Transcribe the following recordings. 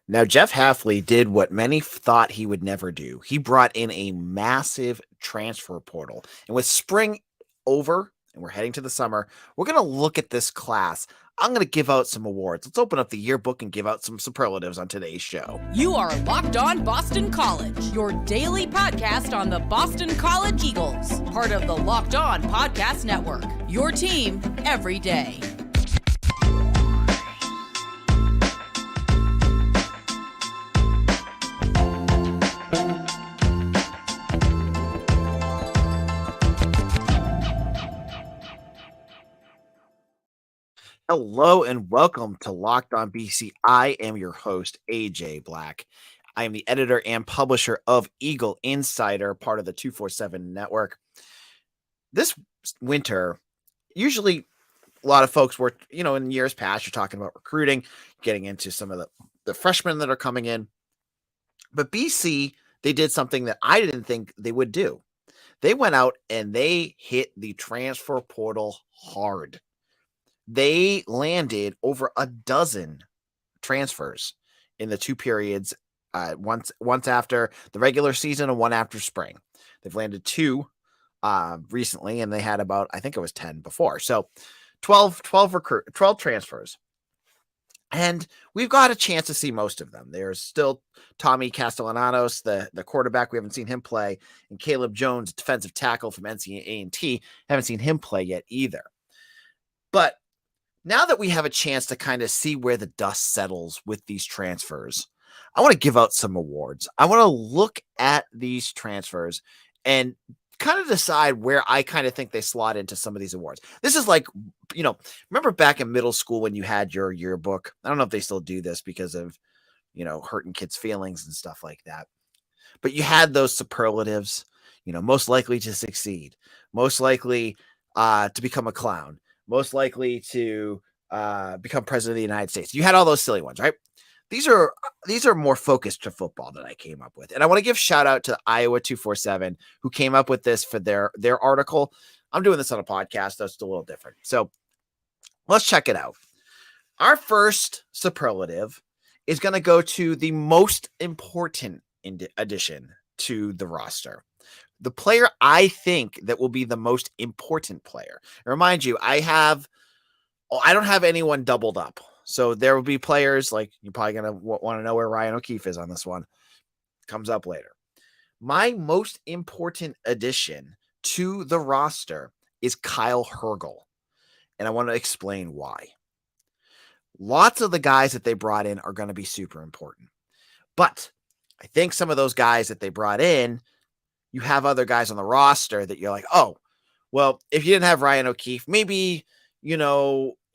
Now, Jeff Halfley did what many thought he would never do. He brought in a massive transfer portal. And with spring over and we're heading to the summer, we're going to look at this class. I'm going to give out some awards. Let's open up the yearbook and give out some superlatives on today's show. You are Locked On Boston College, your daily podcast on the Boston College Eagles, part of the Locked On Podcast Network, your team every day. Hello and welcome to Locked On BC. I am your host, AJ Black. I am the editor and publisher of Eagle Insider, part of the 247 network. This winter, usually a lot of folks were, in years past, you're talking about recruiting, getting into some of the freshmen that are coming in. But BC, they did something that I didn't think they would do. They went out and they hit the transfer portal hard. They landed over a dozen transfers in the two periods, once after the regular season and one after spring. They've landed two recently, and they had about, I think it was 10 before. So 12 transfers. And we've got a chance to see most of them. There's still Tommy Castellanos, the quarterback. We haven't seen him play. And Caleb Jones, defensive tackle from NC&T. Haven't seen him play yet either. But now that we have a chance to kind of see where the dust settles with these transfers, I want to give out some awards. I want to look at these transfers and kind of decide where I kind of think they slot into some of these awards. This is like, remember back in middle school when you had your yearbook? I don't know if they still do this because of, hurting kids' feelings and stuff like that. But you had those superlatives, most likely to succeed, most likely to become a clown, most likely to become president of the United States. You had all those silly ones, right? These are more focused to football that I came up with. And I want to give shout out to Iowa 247 who came up with this for their article. I'm doing this on a podcast, though it's a little different. So let's check it out. Our first superlative is going to go to the most important addition to the roster. The player I think that will be the most important player. Remind you, I don't have anyone doubled up. So there will be players like you're probably going to want to know where Ryan O'Keefe is on this one. Comes up later. My most important addition to the roster is Kyle Hergel. And I want to explain why. Lots of the guys that they brought in are going to be super important. But I think some of those guys that they brought in, you have other guys on the roster that you're like, oh, well, if you didn't have Ryan O'Keefe, maybe,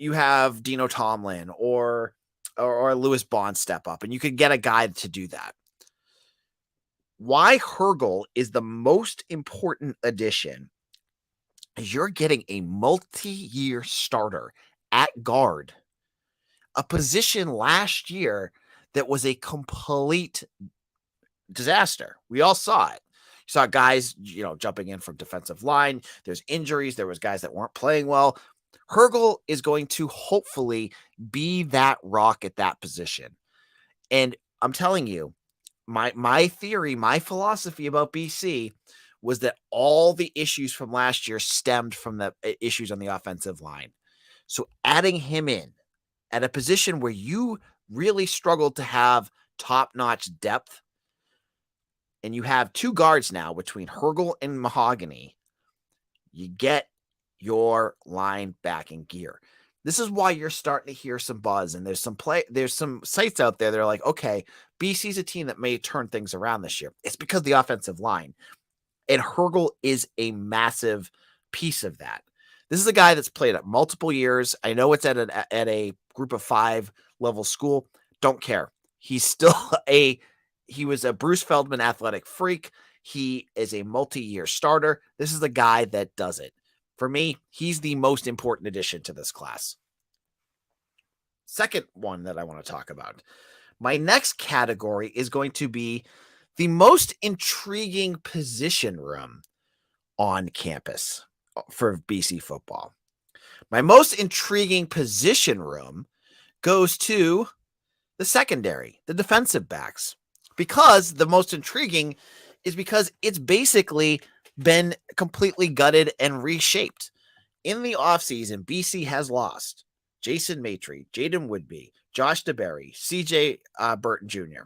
you have Dino Tomlin or Lewis Bond step up, and you could get a guy to do that. Why Hergel is the most important addition is you're getting a multi-year starter at guard, a position last year that was a complete disaster. We all saw it. You saw guys, jumping in from defensive line. There's injuries. There was guys that weren't playing well. Hergel is going to hopefully be that rock at that position. And I'm telling you, my theory, my philosophy about BC was that all the issues from last year stemmed from the issues on the offensive line. So adding him in at a position where you really struggled to have top-notch depth, and you have two guards now between Hergel and Mahogany, you get your line back in gear. This is why you're starting to hear some buzz, and there's some sites out there that are like, okay, BC's a team that may turn things around this year. It's because of the offensive line, and Hergel is a massive piece of that. This is a guy that's played at multiple years. I know it's at a group of 5 level school. Don't care. He's still he was a Bruce Feldman athletic freak. He is a multi-year starter. This is the guy that does it. For me, he's the most important addition to this class. Second one that I want to talk about. My next category is going to be the most intriguing position room on campus for BC football. My most intriguing position room goes to the secondary, the defensive backs. Because the most intriguing is because it's basically been completely gutted and reshaped. In the offseason, BC has lost Jason Maitre, Jaden Woodby, Josh DeBerry, CJ Burton Jr.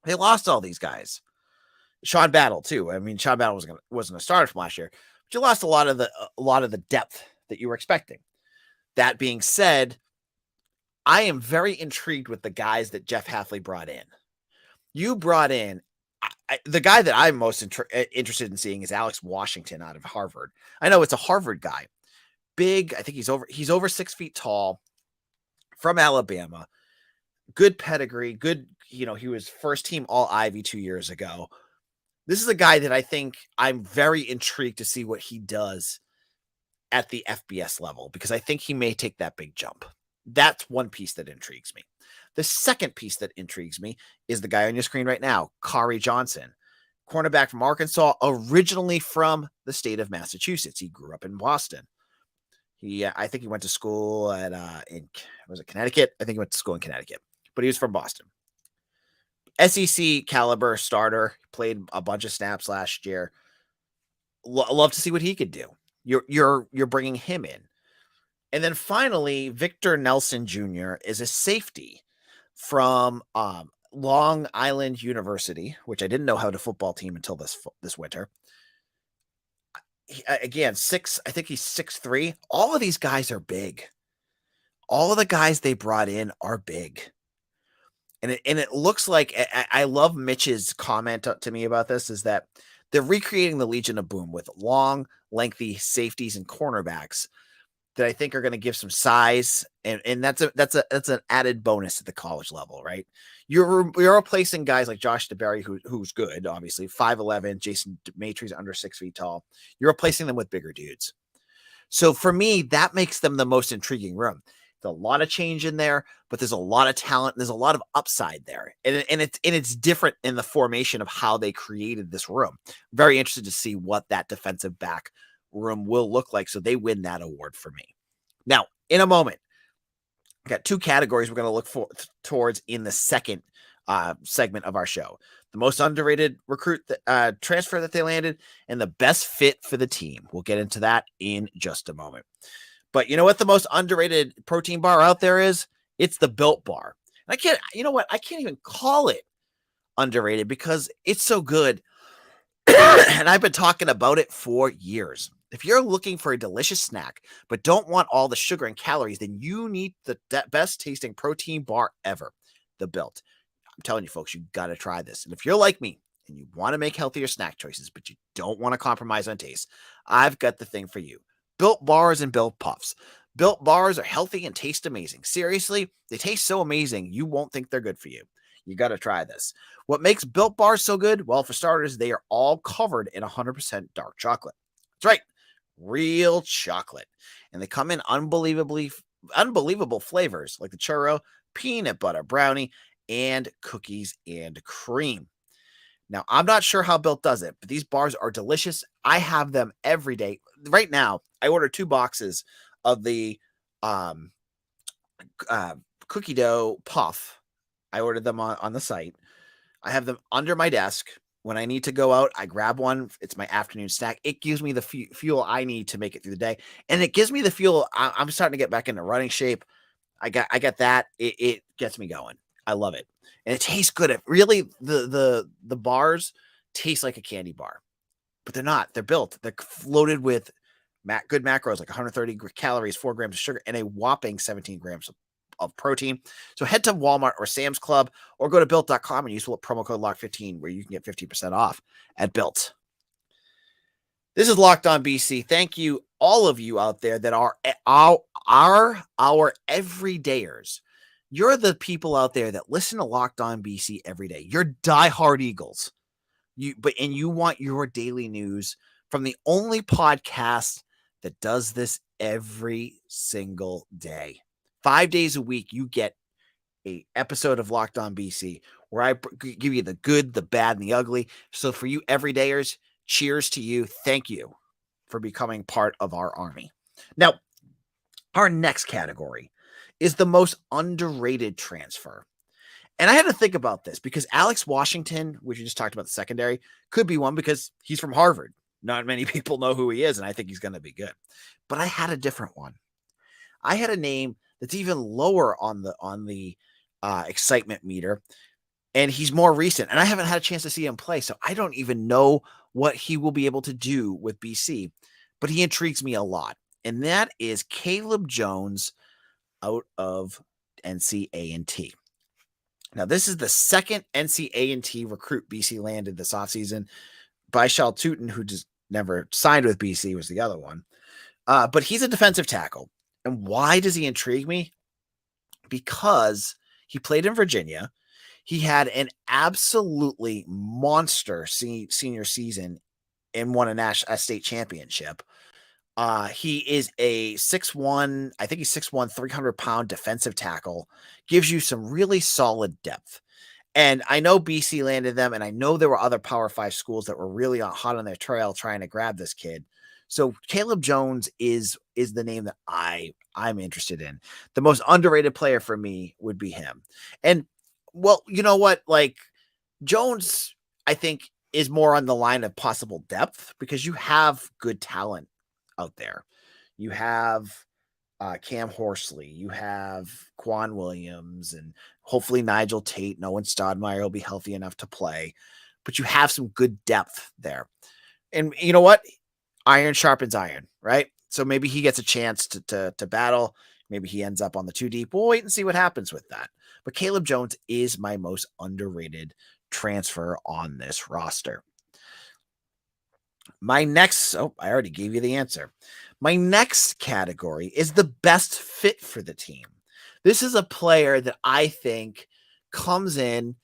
They lost all these guys. Sean Battle too. I mean, Sean Battle wasn't a starter from last year, but you lost a lot of the depth that you were expecting. That being said, I am very intrigued with the guys that Jeff Hafley brought in. You brought in the guy that I'm most interested in seeing is Alex Washington out of Harvard. I know it's a Harvard guy, big. I think he's over 6 feet tall, from Alabama. Good pedigree, good. He was first team All Ivy 2 years ago. This is a guy that I think I'm very intrigued to see what he does at the FBS level, because I think he may take that big jump. That's one piece that intrigues me. The second piece that intrigues me is the guy on your screen right now, Kari Johnson, cornerback from Arkansas, originally from the state of Massachusetts. He grew up in Boston. I think he went to school at was it Connecticut? I think he went to school in Connecticut, but he was from Boston. SEC caliber starter, played a bunch of snaps last year. Love to see what he could do. You're bringing him in. And then finally, Victor Nelson Jr. is a safety from Long Island University, which I didn't know how to football team until this winter. Again, I think he's 6'3". All of these guys are big. All of the guys they brought in are big. And it looks like, I love Mitch's comment to me about this, is that they're recreating the Legion of Boom with long, lengthy safeties and cornerbacks that I think are going to give some size, and that's an added bonus at the college level, right? You're replacing guys like Josh DeBerry, who's good, obviously 5'11". Jason Maitre's under 6 feet tall. You're replacing them with bigger dudes. So for me, that makes them the most intriguing room. There's a lot of change in there, but there's a lot of talent. There's a lot of upside there, and it's different in the formation of how they created this room. Very interested to see what that defensive back room will look like, so they win that award for me. Now, in a moment, I got two categories we're going to look towards in the second segment of our show: the most underrated recruit transfer that they landed, and the best fit for the team. We'll get into that in just a moment. But you know what the most underrated protein bar out there is? It's the Built Bar. And I can't even call it underrated because it's so good. And I've been talking about it for years. If you're looking for a delicious snack, but don't want all the sugar and calories, then you need the best tasting protein bar ever, the Built. I'm telling you, folks, you got to try this. And if you're like me and you want to make healthier snack choices, but you don't want to compromise on taste, I've got the thing for you. Built Bars and Built Puffs. Built Bars are healthy and taste amazing. Seriously, they taste so amazing, you won't think they're good for you. You got to try this. What makes Built Bars so good? Well, for starters, they are all covered in 100% dark chocolate. That's right, real chocolate. And they come in unbelievable flavors like the churro, peanut butter brownie, and cookies and cream. Now, I'm not sure how Built does it, but these bars are delicious. I have them every day. Right now, I ordered 2 boxes of the cookie dough puff. I ordered them on the site. I have them under my desk. When I need to go out, I grab one. It's my afternoon snack. It gives me the fuel I need to make it through the day. And it gives me the fuel. I'm starting to get back into running shape. I got that. It gets me going. I love it. And it tastes good. It really, the bars taste like a candy bar, but they're not. They're built. They're loaded with good macros, like 130 calories, 4 grams of sugar, and a whopping 17 grams of protein. So head to Walmart or Sam's Club or go to built.com and use promo code LOCK15 where you can get 50% off at Built. This is Locked On BC. Thank you, all of you out there that are our everydayers. You're the people out there that listen to Locked On BC every day. You're diehard Eagles. And you want your daily news from the only podcast that does this every single day. 5 days a week, you get an episode of Locked On BC where I give you the good, the bad, and the ugly. So for you everydayers, cheers to you. Thank you for becoming part of our army. Now, our next category is the most underrated transfer. And I had to think about this because Alex Washington, which you just talked about the secondary, could be one because he's from Harvard. Not many people know who he is, and I think he's going to be good. But I had a different one. I had a name that's even lower on the excitement meter, and he's more recent. And I haven't had a chance to see him play, so I don't even know what he will be able to do with BC. But he intrigues me a lot, and that is Caleb Jones out of NC-A&T. Now, this is the second NC-A&T recruit BC landed this offseason. Baishal Tutin, who just never signed with BC, was the other one. But he's a defensive tackle. And why does he intrigue me? Because he played in Virginia. He had an absolutely monster senior season and won a state championship. He is a 6'1", I think he's 6'1", 300-pound defensive tackle, gives you some really solid depth. And I know BC landed them, and I know there were other Power 5 schools that were really hot on their trail trying to grab this kid. So Caleb Jones is the name that I'm interested in. The most underrated player for me would be him. And, well, you know what? Like, Jones, I think, is more on the line of possible depth because you have good talent out there. You have Cam Horsley, you have Quan Williams, and hopefully Nigel Tate. Owen Stodmeyer will be healthy enough to play, but you have some good depth there. And you know what? Iron sharpens iron, right? So maybe he gets a chance to battle. Maybe he ends up on the 2 deep. We'll wait and see what happens with that. But Caleb Jones is my most underrated transfer on this roster. My next, I already gave you the answer. My next category is the best fit for the team. This is a player that I think comes in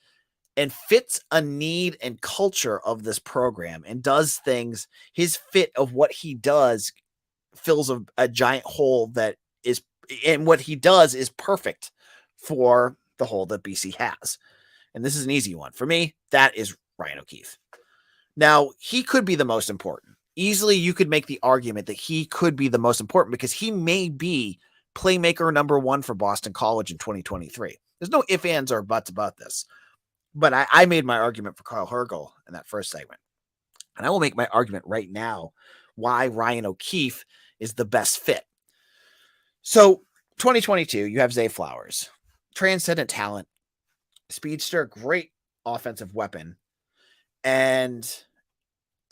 and fits a need and culture of this program and does things. His fit of what he does fills a giant hole that is, and what he does is perfect for the hole that BC has. And this is an easy one. For me, that is Ryan O'Keefe. Now, he could be the most important. Easily, you could make the argument that he could be the most important because he may be playmaker number 1 for Boston College in 2023. There's no ifs, ands, or buts about this. But I made my argument for Kyle Hergel in that first segment. And I will make my argument right now why Ryan O'Keefe is the best fit. So, 2022, you have Zay Flowers. Transcendent talent. Speedster, great offensive weapon. And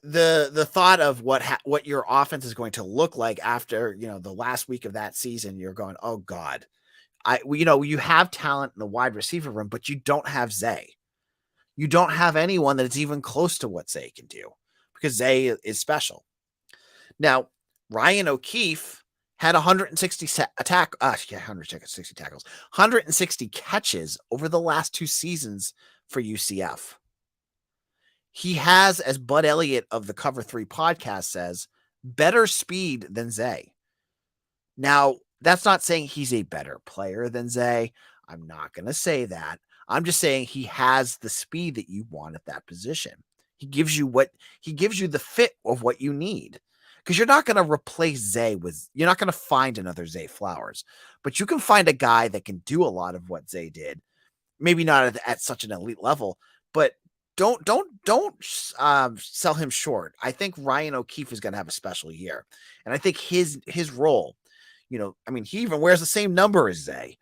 the thought of what your offense is going to look like after, the last week of that season, you're going, oh God, you have talent in the wide receiver room, but you don't have Zay. You don't have anyone that's even close to what Zay can do because Zay is special. Now, Ryan O'Keefe had 160 tackles, 160 catches over the last 2 seasons for UCF. He has, as Bud Elliott of the Cover 3 podcast says, better speed than Zay. Now, that's not saying he's a better player than Zay. I'm not going to say that. I'm just saying he has the speed that you want at that position. He gives you the fit of what you need. Because you're not going to replace Zay you're not going to find another Zay Flowers, but you can find a guy that can do a lot of what Zay did. Maybe not at such an elite level, but don't sell him short. I think Ryan O'Keefe is going to have a special year. And I think his role, he even wears the same number as Zay,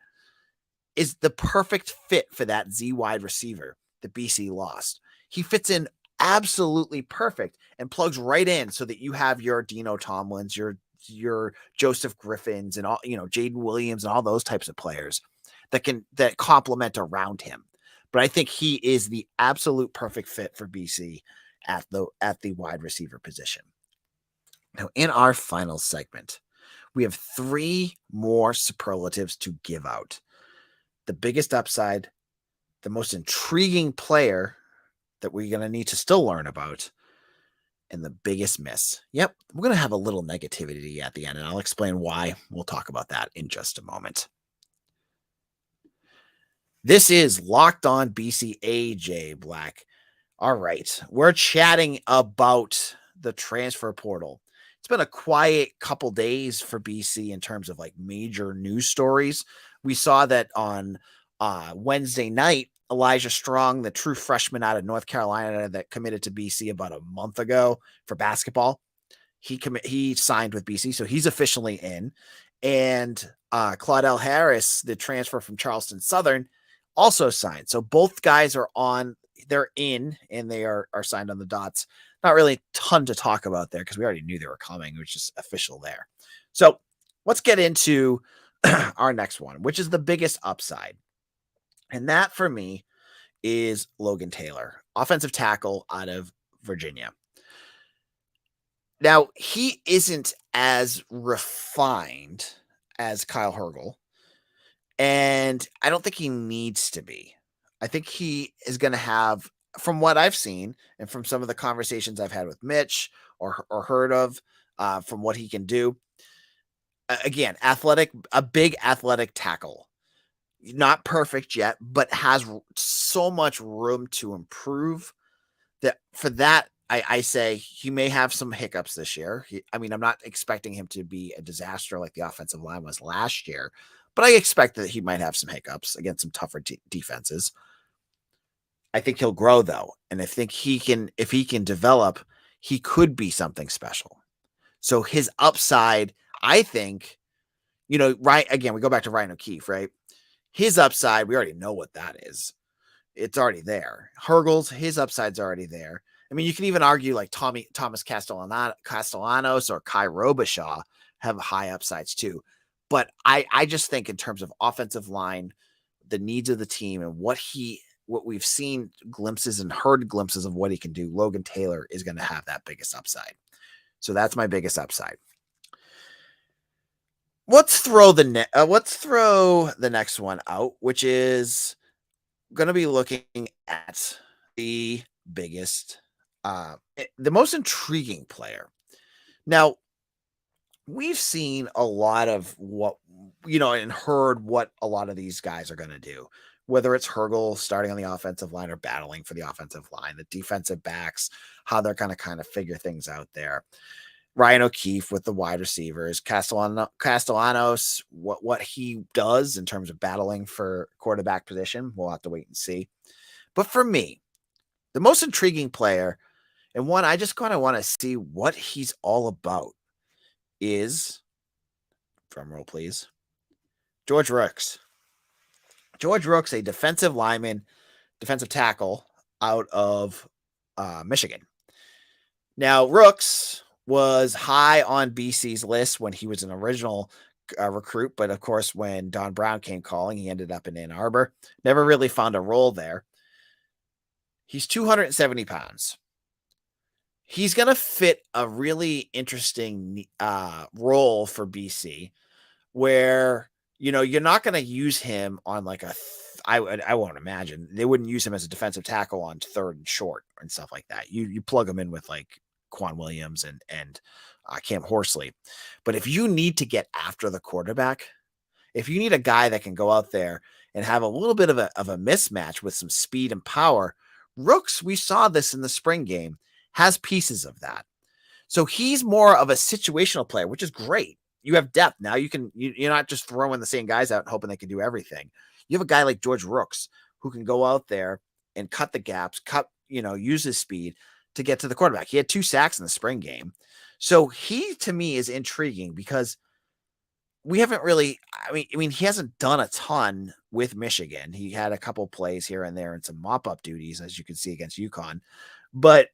is the perfect fit for that Z wide receiver that BC lost. He fits in absolutely perfect and plugs right in so that you have your Dino Tomlins, your Joseph Griffins, and all, Jaden Williams and all those types of players that complement around him. But I think he is the absolute perfect fit for BC at the wide receiver position. Now, in our final segment, we have 3 more superlatives to give out. The biggest upside, the most intriguing player that we're going to need to still learn about, and the biggest miss. Yep, we're going to have a little negativity at the end, and I'll explain why. We'll talk about that in just a moment. This is Locked On BC. AJ Black. All right, we're chatting about the transfer portal. It's been a quiet couple days for BC in terms of like major news stories. We saw that on Wednesday night, Elijah Strong, the true freshman out of North Carolina that committed to BC about a month ago for basketball. He signed with BC, so he's officially in. And Claudel Harris, the transfer from Charleston Southern, also signed. So both guys are on, they're in, and they are signed on the dots. Not really a ton to talk about there because we already knew they were coming. It was just official there. So let's get into our next one, which is the biggest upside. And that for me is Logan Taylor, offensive tackle out of Virginia. Now, he isn't as refined as Kyle Hergel, and I don't think he needs to be. I think he is going to have, from what I've seen and from some of the conversations I've had with Mitch or heard of, from what he can do. Again, a big athletic tackle. Not perfect yet, but has so much room to improve that for that, I say he may have some hiccups this year. I'm not expecting him to be a disaster like the offensive line was last year, but I expect that he might have some hiccups against some tougher defenses. I think he'll grow though, and I think if he can develop, he could be something special. So his upside, I think, right again, we go back to Ryan O'Keefe, right? His upside, we already know what that is. It's already there. Hergel's, his upside's already there. You can even argue like Thomas Castellanos or Kai Robichaud have high upsides too. But I just think in terms of offensive line, the needs of the team and what we've seen glimpses and heard glimpses of what he can do, Logan Taylor is going to have that biggest upside. So that's my biggest upside. Let's throw the next one out, which is going to be looking at the biggest, the most intriguing player. Now, we've seen a lot of what, and heard what a lot of these guys are going to do, whether it's Hergel starting on the offensive line or battling for the offensive line, the defensive backs, how they're going to kind of figure things out there. Ryan O'Keefe with the wide receivers, Castellanos, what he does in terms of battling for quarterback position, we'll have to wait and see. But for me, the most intriguing player, and one I just kind of want to see what he's all about, is, drumroll please, George Rooks. George Rooks, a defensive tackle out of Michigan. Now, Rooks was high on BC's list when he was an original recruit, but of course, when Don Brown came calling, he ended up in Ann Arbor. Never really found a role there. He's 270 pounds. He's going to fit a really interesting role for BC where, you're not going to use him on like I won't imagine they wouldn't use him as a defensive tackle on third and short and stuff like that. You plug him in with like Quan Williams and Cam Horsley. But if you need to get after the quarterback, if you need a guy that can go out there and have a little bit of a mismatch with some speed and power, Rooks, we saw this in the spring game, has pieces of that. So he's more of a situational player, which is great. You have depth. Now you're not just throwing the same guys out and hoping they can do everything. You have a guy like George Rooks who can go out there and cut the gaps, use his speed to get to the quarterback. He had 2 sacks in the spring game. So he, to me, is intriguing because we haven't really, he hasn't done a ton with Michigan. He had a couple plays here and there and some mop-up duties, as you can see against UConn. But,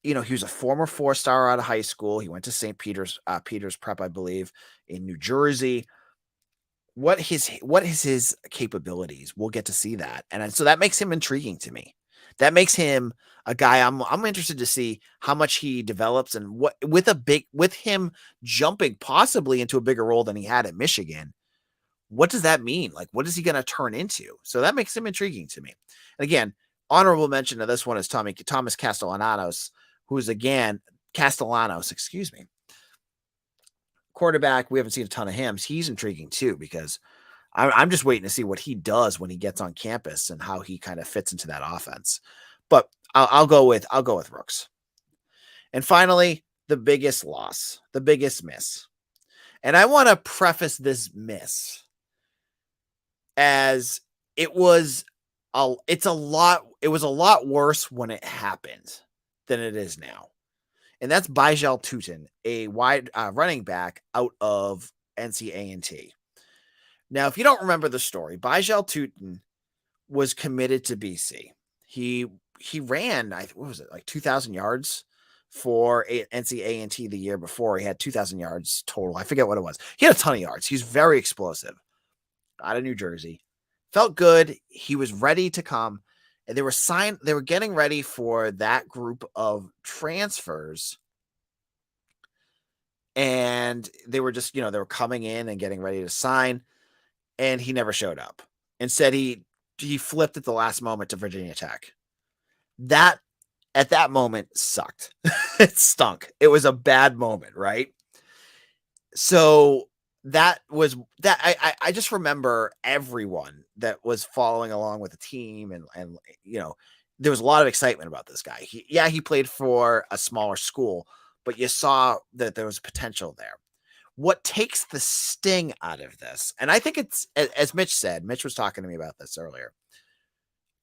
he was a former 4-star out of high school. He went to St. Peter's Prep, I believe, in New Jersey. What is his capabilities? We'll get to see that. And so that makes him intriguing to me. That makes him a guy I'm interested to see how much he develops and what with him jumping possibly into a bigger role than he had at Michigan. What does that mean? Like, what is he going to turn into? So that makes him intriguing to me. And honorable mention to this one is Thomas Castellanos, who's excuse me. Quarterback, we haven't seen a ton of him. He's intriguing too, because I'm just waiting to see what he does when he gets on campus and how he kind of fits into that offense. But I'll go with Rooks. And finally, the biggest loss, the biggest miss. And I want to preface this miss as it was it was a lot worse when it happened than it is now. And that's Bijal Tootin, a wide running back out of NCA&T. Now, if you don't remember the story, Bijal Tootin was committed to BC. He ran, what was it, like 2,000 yards for NCA&T the year before. He had 2,000 yards total. I forget what it was. He had a ton of yards. He's very explosive. Out of New Jersey. Felt good. He was ready to come. And they were getting ready for that group of transfers. And they were just, they were coming in and getting ready to sign. And he never showed up. Instead, he flipped at the last moment to Virginia Tech. That, at that moment, sucked. It stunk. It was a bad moment, right? So that was that. I just remember everyone that was following along with the team, and there was a lot of excitement about this guy. He played for a smaller school, but you saw that there was potential there. What takes the sting out of this, and I think it's, as Mitch said, Mitch was talking to me about this earlier,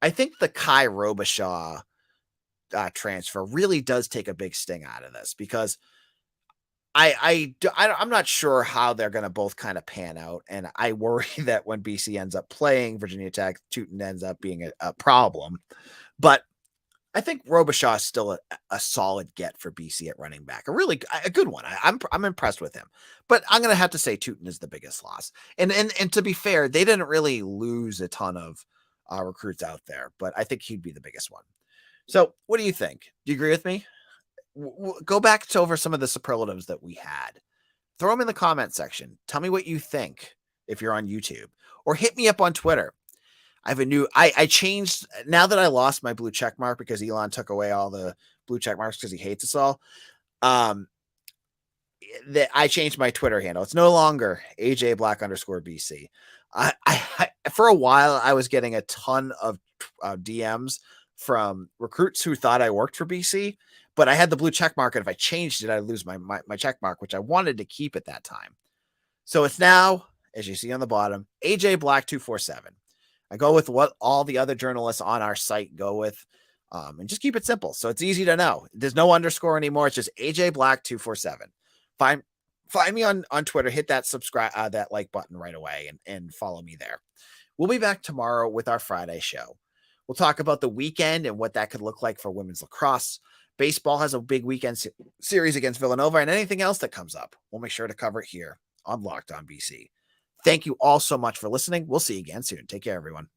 I think the Kai Robichaud transfer really does take a big sting out of this, because I'm not sure how they're going to both kind of pan out. And I worry that when BC ends up playing Virginia Tech, Tootin ends up being a problem. But I think Robichaud is still a solid get for BC at running back. A good one. I'm impressed with him. But I'm going to have to say Tootin is the biggest loss. And to be fair, they didn't really lose a ton of recruits out there, but I think he'd be the biggest one. So what do you think? Do you agree with me? Go back to over some of the superlatives that we had. Throw them in the comment section. Tell me what you think if you're on YouTube, or hit me up on Twitter. I have a new, I changed, now that I lost my blue check mark because Elon took away all the blue check marks because he hates us all. That I changed my Twitter handle. It's no longer AJ Black _BC. I for a while I was getting a ton of DMs from recruits who thought I worked for BC, but I had the blue check mark, and if I changed it, I'd lose my check mark, which I wanted to keep at that time. So it's now, as you see on the bottom, AJ Black 247. I go with what all the other journalists on our site go with, and just keep it simple. So it's easy to know. There's no underscore anymore. It's just AJ Black 247. Find me on Twitter, hit that subscribe, that like button right away, and follow me there. We'll be back tomorrow with our Friday show. We'll talk about the weekend and what that could look like for women's lacrosse. Baseball has a big weekend series against Villanova, and anything else that comes up, we'll make sure to cover it here on Locked On BC. Thank you all so much for listening. We'll see you again soon. Take care, everyone.